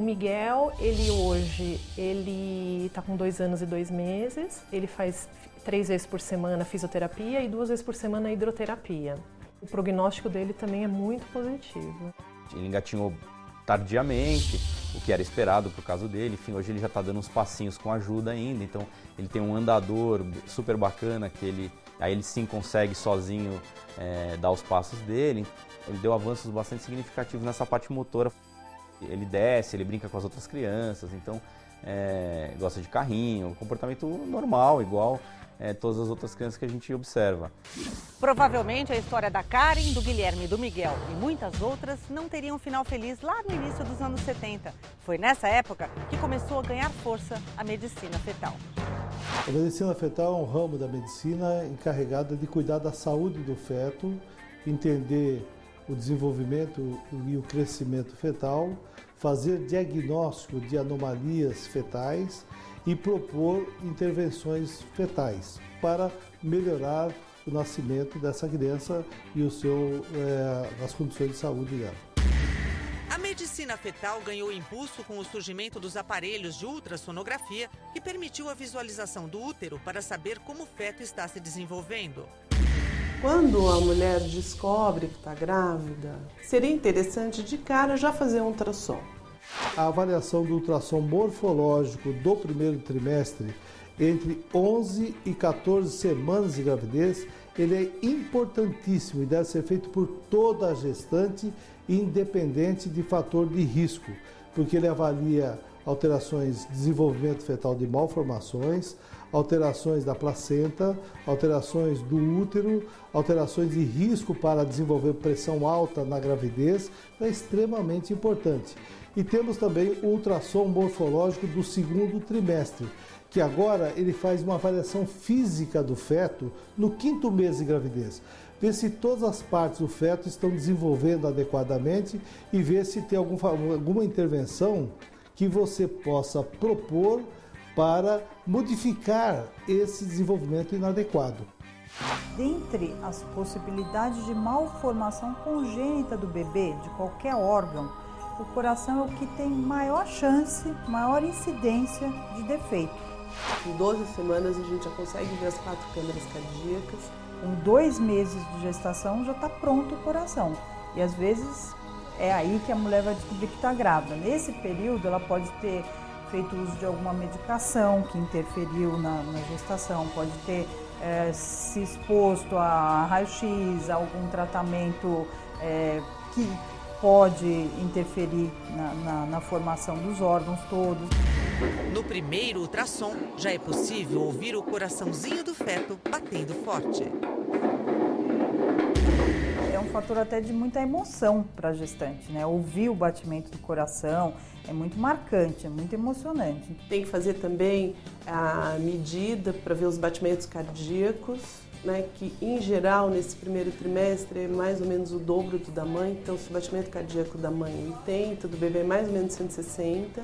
Miguel, ele hoje está com 2 anos e 2 meses, ele faz 3 vezes por semana fisioterapia e 2 vezes por semana hidroterapia. O prognóstico dele também é muito positivo. Ele engatinhou tardiamente, o que era esperado pro caso dele. Enfim, hoje ele já está dando uns passinhos com ajuda ainda, então ele tem um andador super bacana que aí ele sim consegue sozinho dar os passos dele. Ele deu avanços bastante significativos nessa parte motora. Ele desce, ele brinca com as outras crianças, então gosta de carrinho, comportamento normal, igual todas as outras crianças que a gente observa. Provavelmente a história da Karen, do Guilherme e do Miguel e muitas outras não teriam um final feliz lá no início dos anos 70. Foi nessa época que começou a ganhar força a medicina fetal. A medicina fetal é um ramo da medicina encarregada de cuidar da saúde do feto, entender o desenvolvimento e o crescimento fetal, fazer diagnóstico de anomalias fetais e propor intervenções fetais para melhorar o nascimento dessa criança e as condições de saúde dela. A medicina fetal ganhou impulso com o surgimento dos aparelhos de ultrassonografia que permitiu a visualização do útero para saber como o feto está se desenvolvendo. Quando a mulher descobre que está grávida, seria interessante de cara já fazer um ultrassom. A avaliação do ultrassom morfológico do primeiro trimestre, entre 11 e 14 semanas de gravidez, ele é importantíssimo e deve ser feito por toda a gestante, independente de fator de risco, porque ele avalia alterações de desenvolvimento fetal de malformações, alterações da placenta, alterações do útero, alterações de risco para desenvolver pressão alta na gravidez, é extremamente importante. E temos também o ultrassom morfológico do segundo trimestre, que agora ele faz uma avaliação física do feto no 5º mês de gravidez. Ver se todas as partes do feto estão desenvolvendo adequadamente e ver se tem alguma intervenção que você possa propor para modificar esse desenvolvimento inadequado. Dentre as possibilidades de malformação congênita do bebê, de qualquer órgão, o coração é o que tem maior chance, maior incidência de defeito. Em 12 semanas a gente já consegue ver as 4 câmeras cardíacas. Com 2 meses de gestação já está pronto o coração. E às vezes é aí que a mulher vai descobrir que está grávida. Nesse período ela pode ter feito uso de alguma medicação que interferiu na gestação, pode ter se exposto a raio-x, a algum tratamento que pode interferir na formação dos órgãos todos. No primeiro ultrassom, já é possível ouvir o coraçãozinho do feto batendo forte. É um fator até de muita emoção para a gestante, né? Ouvir o batimento do coração é muito marcante, é muito emocionante. Tem que fazer também a medida para ver os batimentos cardíacos, né, que em geral nesse primeiro trimestre é mais ou menos o dobro do da mãe. Então, se o batimento cardíaco da mãe é 80, do bebê é mais ou menos 160.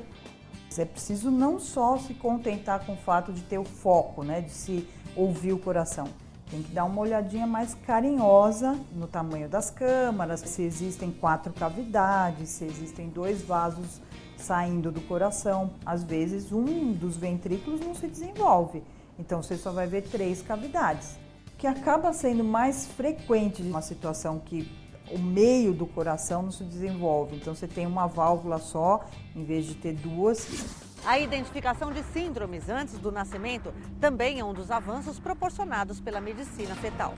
É preciso não só se contentar com o fato de ter o foco, né, de se ouvir o coração. Tem que dar uma olhadinha mais carinhosa no tamanho das câmaras, se existem 4 cavidades, se existem 2 vasos saindo do coração. Às vezes um dos ventrículos não se desenvolve, então você só vai ver 3 cavidades. O que acaba sendo mais frequente de uma situação que o meio do coração não se desenvolve, então você tem uma válvula só, em vez de ter 2. A identificação de síndromes antes do nascimento também é um dos avanços proporcionados pela medicina fetal.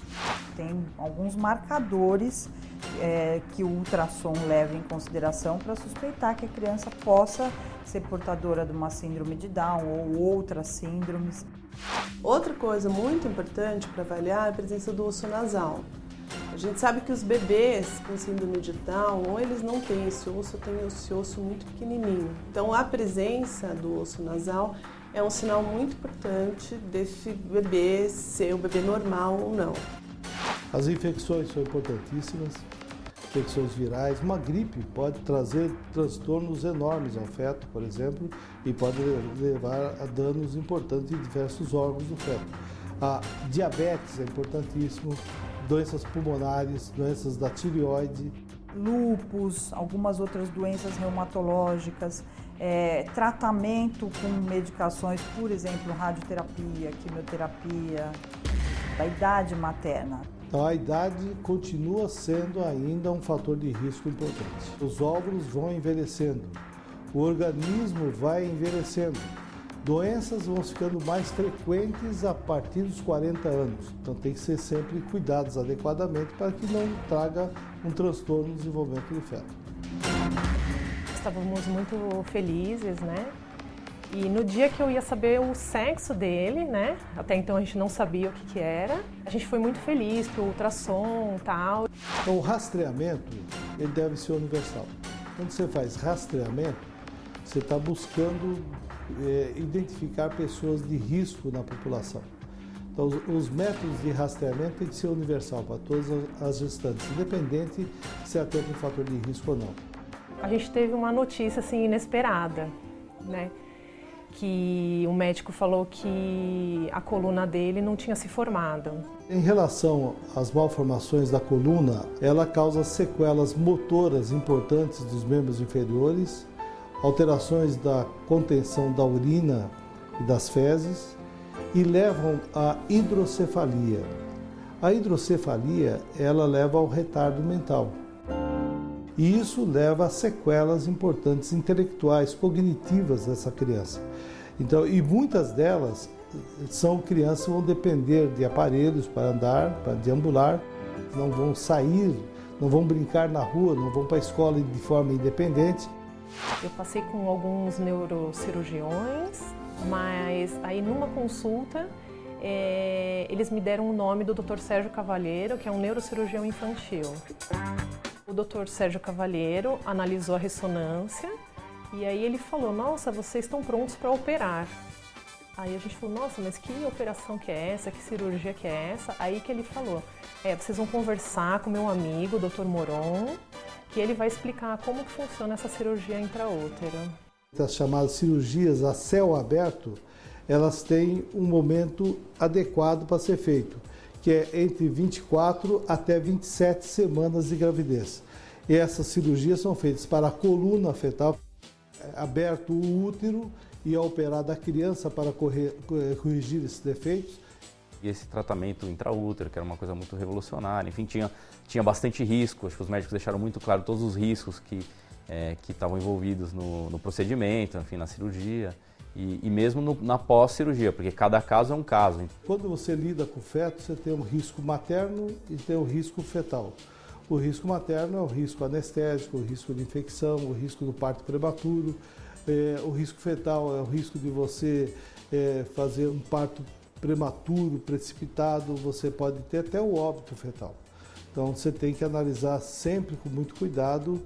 Tem alguns marcadores que o ultrassom leva em consideração para suspeitar que a criança possa ser portadora de uma síndrome de Down ou outras síndromes. Outra coisa muito importante para avaliar é a presença do osso nasal. A gente sabe que os bebês com síndrome de Down, ou eles não têm esse osso, ou têm esse osso muito pequenininho. Então, a presença do osso nasal é um sinal muito importante desse bebê ser um bebê normal ou não. As infecções são importantíssimas, infecções virais. Uma gripe pode trazer transtornos enormes ao feto, por exemplo, e pode levar a danos importantes em diversos órgãos do feto. A diabetes é importantíssimo, doenças pulmonares, doenças da tireoide. Lúpus, algumas outras doenças reumatológicas, tratamento com medicações, por exemplo, radioterapia, quimioterapia, da idade materna. Então, a idade continua sendo ainda um fator de risco importante. Os óvulos vão envelhecendo, o organismo vai envelhecendo. Doenças vão ficando mais frequentes a partir dos 40 anos. Então, tem que ser sempre cuidados adequadamente para que não traga um transtorno no desenvolvimento do feto. Estávamos muito felizes, né? E no dia que eu ia saber o sexo dele, né? Até então a gente não sabia o que era. A gente foi muito feliz pro ultrassom e tal. Então, o rastreamento, ele deve ser universal. Quando você faz rastreamento, você está buscando identificar pessoas de risco na população. Então, os métodos de rastreamento têm que ser universal para todas as gestantes, independente se ela tem um fator de risco ou não. A gente teve uma notícia assim inesperada, né? Que o médico falou que a coluna dele não tinha se formado. Em relação às malformações da coluna, ela causa sequelas motoras importantes dos membros inferiores, alterações da contenção da urina e das fezes e levam à hidrocefalia. A hidrocefalia, ela leva ao retardo mental. E isso leva a sequelas importantes intelectuais, cognitivas dessa criança. Então, e muitas delas são crianças que vão depender de aparelhos para andar, para deambular, não vão sair, não vão brincar na rua, não vão para a escola de forma independente. Eu passei com alguns neurocirurgiões, mas aí numa consulta eles me deram o nome do Dr. Sérgio Cavalheiro, que é um neurocirurgião infantil. O Dr. Sérgio Cavalheiro analisou a ressonância e aí ele falou: nossa, vocês estão prontos para operar. Aí a gente falou: nossa, mas que operação que é essa? Que cirurgia que é essa? Aí que ele falou: vocês vão conversar com meu amigo, o Dr. Moron, que ele vai explicar como que funciona essa cirurgia intraútero. As chamadas cirurgias a céu aberto, elas têm um momento adequado para ser feito, que é entre 24 até 27 semanas de gravidez. E essas cirurgias são feitas para a coluna fetal, aberto o útero e operada a criança para corrigir esses defeitos. E esse tratamento intraútero, que era uma coisa muito revolucionária, enfim, tinha bastante risco. Acho que os médicos deixaram muito claro todos os riscos que estavam envolvidos no procedimento, enfim, na cirurgia. E mesmo na pós-cirurgia, porque cada caso é um caso. Quando você lida com o feto, você tem um risco materno e tem um risco fetal. O risco materno é o risco anestésico, o risco de infecção, o risco do parto prematuro. O risco fetal é o risco de você fazer um parto prematuro, precipitado, você pode ter até o óbito fetal. Então você tem que analisar sempre com muito cuidado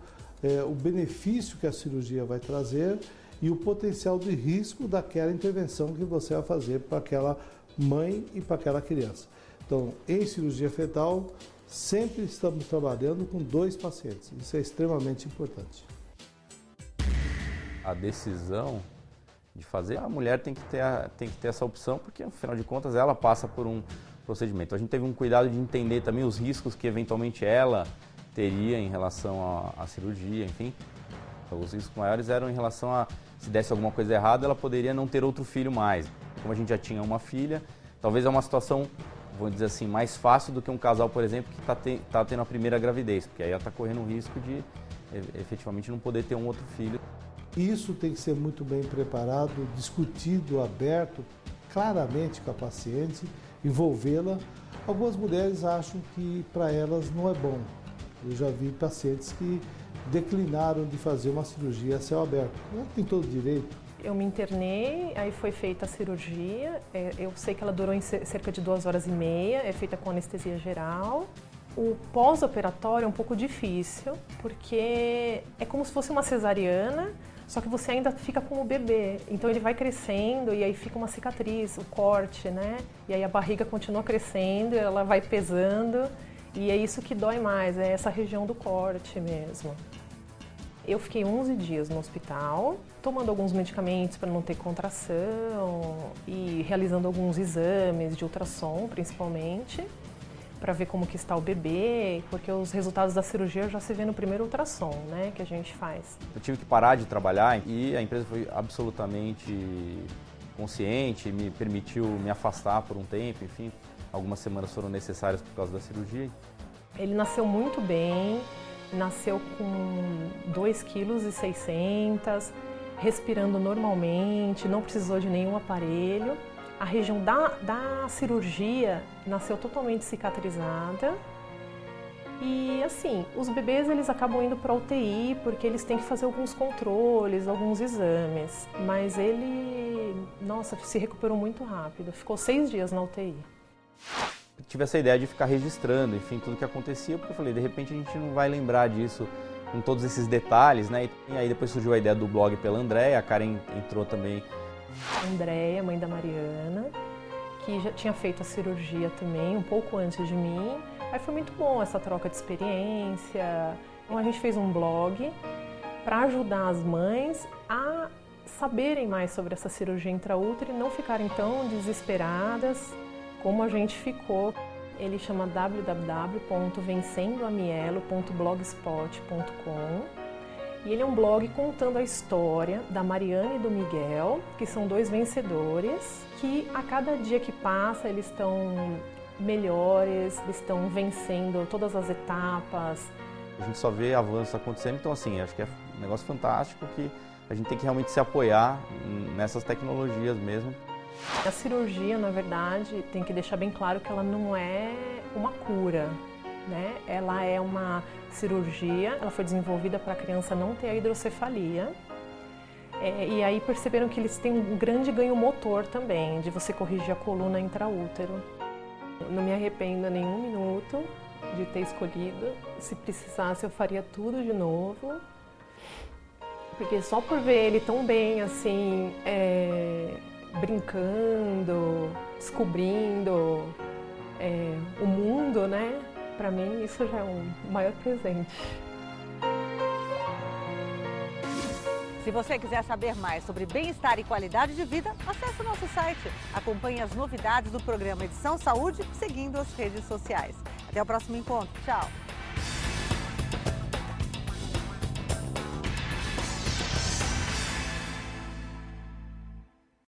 o benefício que a cirurgia vai trazer e o potencial de risco daquela intervenção que você vai fazer para aquela mãe e para aquela criança. Então, em cirurgia fetal, sempre estamos trabalhando com 2 pacientes. Isso é extremamente importante. A decisão de fazer, a mulher tem que ter essa opção, porque, afinal de contas, ela passa por um procedimento. A gente teve um cuidado de entender também os riscos que, eventualmente, ela teria em relação à cirurgia, enfim. Os riscos maiores eram em relação a, se desse alguma coisa errada, ela poderia não ter outro filho mais. Como a gente já tinha uma filha, talvez é uma situação, vou dizer assim, mais fácil do que um casal, por exemplo, que está tendo a primeira gravidez, porque aí ela está correndo o risco de, efetivamente, não poder ter um outro filho. Isso tem que ser muito bem preparado, discutido, aberto, claramente com a paciente, envolvê-la. Algumas mulheres acham que para elas não é bom. Eu já vi pacientes que declinaram de fazer uma cirurgia a céu aberto. Ela tem todo o direito. Eu me internei, aí foi feita a cirurgia. Eu sei que ela durou em cerca de 2 horas e meia, é feita com anestesia geral. O pós-operatório é um pouco difícil, porque é como se fosse uma cesariana, só que você ainda fica com o bebê. Então ele vai crescendo e aí fica uma cicatriz, o corte, né? E aí a barriga continua crescendo, ela vai pesando. E é isso que dói mais, é essa região do corte mesmo. Eu fiquei 11 dias no hospital, tomando alguns medicamentos para não ter contração e realizando alguns exames de ultrassom, principalmente. para ver como que está o bebê, porque os resultados da cirurgia já se vê no primeiro ultrassom, né, que a gente faz. Eu tive que parar de trabalhar e a empresa foi absolutamente consciente, me permitiu me afastar por um tempo, enfim, algumas semanas foram necessárias por causa da cirurgia. Ele nasceu muito bem, nasceu com 2,6 kg, respirando normalmente, não precisou de nenhum aparelho. A região da cirurgia nasceu totalmente cicatrizada. E assim, os bebês eles acabam indo para a UTI porque eles têm que fazer alguns controles, alguns exames. Mas ele, nossa, se recuperou muito rápido, ficou 6 dias na UTI. Tive essa ideia de ficar registrando, enfim, tudo que acontecia, porque eu falei, de repente a gente não vai lembrar disso com todos esses detalhes, né? E aí depois surgiu a ideia do blog pela Andréia, a Karen entrou também. A Andréia, mãe da Mariana, que já tinha feito a cirurgia também, um pouco antes de mim. Aí foi muito bom essa troca de experiência. Então a gente fez um blog para ajudar as mães a saberem mais sobre essa cirurgia intraútero e não ficarem tão desesperadas como a gente ficou. Ele chama www.vencendoamielo.blogspot.com e ele é um blog contando a história da Mariana e do Miguel, que são 2 vencedores, que a cada dia que passa eles estão melhores, eles estão vencendo todas as etapas. A gente só vê avanços acontecendo, então assim, acho que é um negócio fantástico que a gente tem que realmente se apoiar nessas tecnologias mesmo. A cirurgia, na verdade, tem que deixar bem claro que ela não é uma cura, né? Ela é uma cirurgia, ela foi desenvolvida para a criança não ter a hidrocefalia. E aí perceberam que eles têm um grande ganho motor também, de você corrigir a coluna intraútero. Não me arrependo nem um minuto de ter escolhido. Se precisasse, eu faria tudo de novo. Porque só por ver ele tão bem, assim, brincando, descobrindo o mundo, né? Para mim, isso já é um maior presente. Se você quiser saber mais sobre bem-estar e qualidade de vida, acesse o nosso site. Acompanhe as novidades do programa Edição Saúde seguindo as redes sociais. Até o próximo encontro. Tchau!